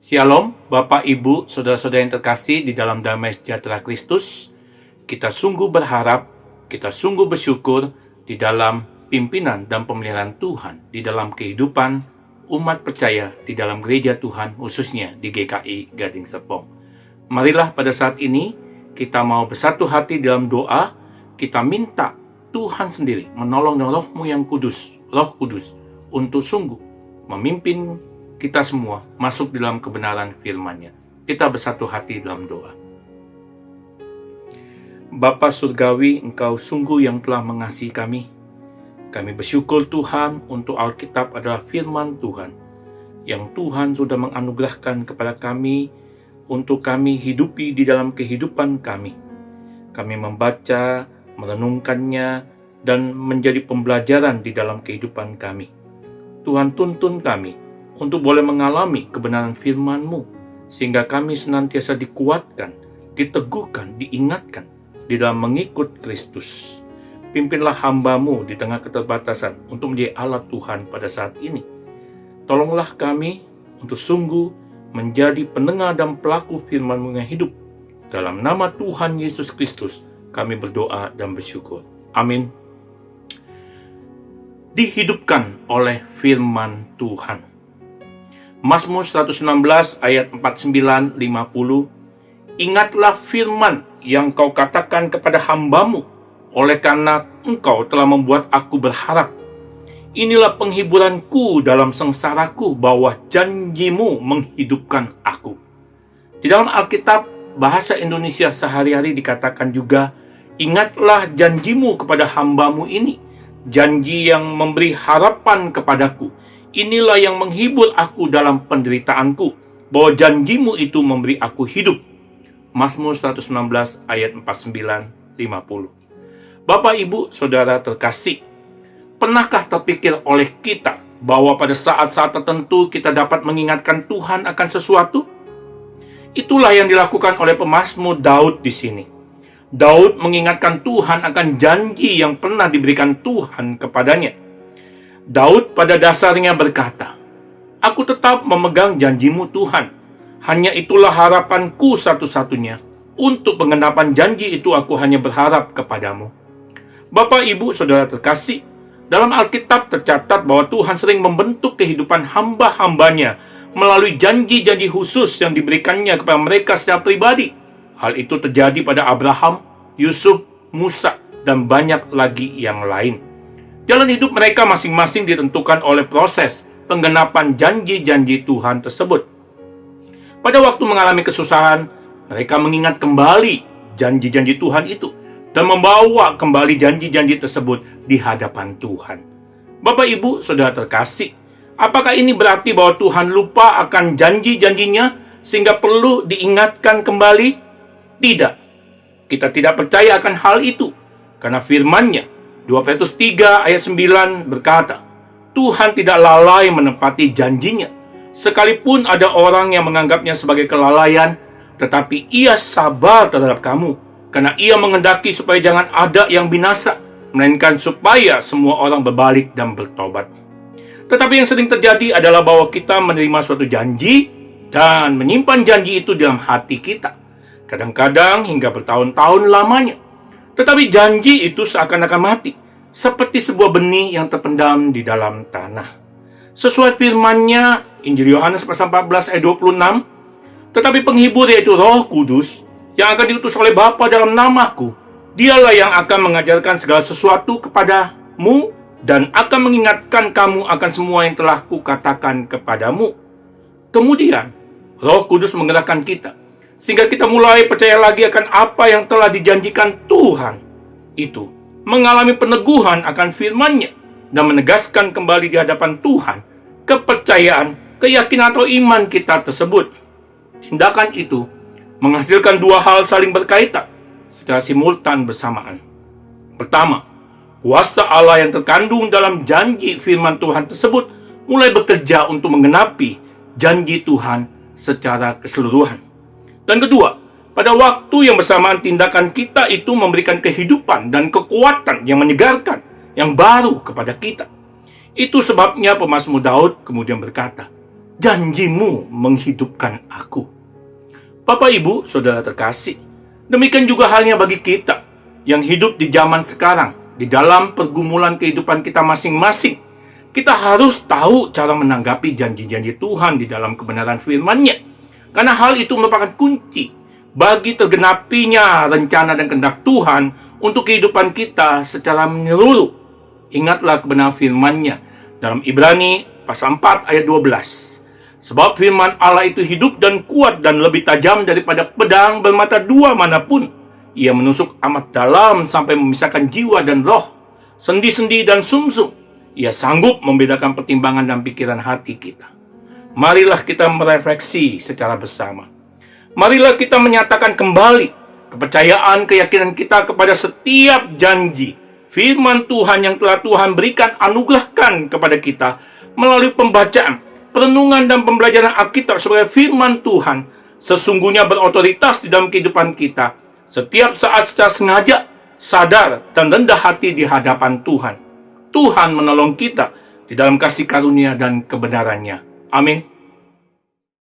Shalom, Bapak, Ibu, Saudara-saudara yang terkasih di dalam damai sejahtera Kristus. Kita sungguh berharap, kita sungguh bersyukur di dalam pimpinan dan pemeliharaan Tuhan, di dalam kehidupan umat percaya di dalam gereja Tuhan, khususnya di GKI Gading Serpong. Marilah pada saat ini kita mau bersatu hati dalam doa, kita minta Tuhan sendiri menolong Roh-Mu yang kudus, Roh Kudus, untuk sungguh memimpin kita semua masuk dalam kebenaran firman-Nya. Kita bersatu hati dalam doa. Bapa Surgawi, Engkau sungguh yang telah mengasihi kami. Kami bersyukur Tuhan untuk Alkitab adalah firman Tuhan, yang Tuhan sudah menganugerahkan kepada kami untuk kami hidupi di dalam kehidupan kami. Kami membaca, merenungkannya, dan menjadi pembelajaran di dalam kehidupan kami. Tuhan tuntun kami untuk boleh mengalami kebenaran firman-Mu, sehingga kami senantiasa dikuatkan, diteguhkan, diingatkan di dalam mengikut Kristus. Pimpinlah hamba-Mu di tengah keterbatasan untuk menjadi alat Tuhan pada saat ini. Tolonglah kami untuk sungguh menjadi pendengar dan pelaku firman-Mu yang hidup. Dalam nama Tuhan Yesus Kristus, kami berdoa dan bersyukur. Amin. Dihidupkan oleh firman Tuhan. Mazmur 119 ayat 49-50. Ingatlah firman yang kau katakan kepada hamba-Mu, oleh karena engkau telah membuat aku berharap. Inilah penghiburanku dalam sengsaraku, bahwa janji-Mu menghidupkan aku. Di dalam Alkitab bahasa Indonesia sehari-hari dikatakan juga, ingatlah janji-Mu kepada hamba-Mu ini, janji yang memberi harapan kepadaku. Inilah yang menghibur aku dalam penderitaanku, bahwa janji-Mu itu memberi aku hidup. Mazmur 119 ayat 49-50. Bapak, Ibu, Saudara terkasih, pernahkah terpikir oleh kita bahwa pada saat-saat tertentu kita dapat mengingatkan Tuhan akan sesuatu? Itulah yang dilakukan oleh pemazmur Daud di sini. Daud mengingatkan Tuhan akan janji yang pernah diberikan Tuhan kepadanya. Daud pada dasarnya berkata, "Aku tetap memegang janji-Mu Tuhan. Hanya itulah harapanku satu-satunya. Untuk pengenapan janji itu aku hanya berharap kepadamu." Bapak, Ibu, Saudara terkasih, dalam Alkitab tercatat bahwa Tuhan sering membentuk kehidupan hamba-hambanya melalui janji-janji khusus yang diberikannya kepada mereka secara pribadi. Hal itu terjadi pada Abraham, Yusuf, Musa, dan banyak lagi yang lain. Jalan hidup mereka masing-masing ditentukan oleh proses penggenapan janji-janji Tuhan tersebut. Pada waktu mengalami kesusahan, mereka mengingat kembali janji-janji Tuhan itu dan membawa kembali janji-janji tersebut di hadapan Tuhan. Bapak, Ibu, Saudara terkasih, apakah ini berarti bahwa Tuhan lupa akan janji-janjinya sehingga perlu diingatkan kembali? Tidak. Kita tidak percaya akan hal itu, karena firman-Nya 2 Petrus 3 ayat 9 berkata, Tuhan tidak lalai menepati janjinya. Sekalipun ada orang yang menganggapnya sebagai kelalaian, tetapi Ia sabar terhadap kamu, karena Ia menghendaki supaya jangan ada yang binasa, melainkan supaya semua orang berbalik dan bertobat. Tetapi yang sering terjadi adalah bahwa kita menerima suatu janji dan menyimpan janji itu dalam hati kita, kadang-kadang hingga bertahun-tahun lamanya. Tetapi janji itu seakan-akan mati, seperti sebuah benih yang terpendam di dalam tanah. Sesuai firman-Nya, Injil Yohanes pasal 14 ayat 26, tetapi penghibur yaitu Roh Kudus, yang akan diutus oleh Bapa dalam namaku, Dialah yang akan mengajarkan segala sesuatu kepadamu dan akan mengingatkan kamu akan semua yang telah kukatakan kepadamu. Kemudian, Roh Kudus menggerakkan kita, sehingga kita mulai percaya lagi akan apa yang telah dijanjikan Tuhan itu, mengalami peneguhan akan firman-Nya, dan menegaskan kembali di hadapan Tuhan kepercayaan, keyakinan atau iman kita tersebut. Tindakan itu menghasilkan dua hal saling berkaitan secara simultan bersamaan. Pertama, kuasa Allah yang terkandung dalam janji firman Tuhan tersebut mulai bekerja untuk menggenapi janji Tuhan secara keseluruhan. Dan kedua, pada waktu yang bersamaan tindakan kita itu memberikan kehidupan dan kekuatan yang menyegarkan, yang baru kepada kita. Itu sebabnya pemazmur Daud kemudian berkata, janjimu menghidupkan aku. Bapak, Ibu, Saudara terkasih, demikian juga halnya bagi kita yang hidup di zaman sekarang, di dalam pergumulan kehidupan kita masing-masing. Kita harus tahu cara menanggapi janji-janji Tuhan di dalam kebenaran firman-Nya. Karena hal itu merupakan kunci bagi tergenapinya rencana dan kehendak Tuhan untuk kehidupan kita secara menyeluruh. Ingatlah kebenaran firman-Nya dalam Ibrani pasal 4 ayat 12. Sebab firman Allah itu hidup dan kuat dan lebih tajam daripada pedang bermata dua manapun. Ia menusuk amat dalam sampai memisahkan jiwa dan roh, sendi-sendi dan sumsum. Ia sanggup membedakan pertimbangan dan pikiran hati kita. Marilah kita merefleksi secara bersama. Marilah kita menyatakan kembali kepercayaan, keyakinan kita kepada setiap janji firman Tuhan yang telah Tuhan berikan, anugerahkan kepada kita melalui pembacaan, perenungan dan pembelajaran Alkitab sebagai firman Tuhan sesungguhnya berotoritas di dalam kehidupan kita setiap saat secara sengaja, sadar, dan rendah hati di hadapan Tuhan. Tuhan menolong kita di dalam kasih karunia dan kebenarannya. Amin.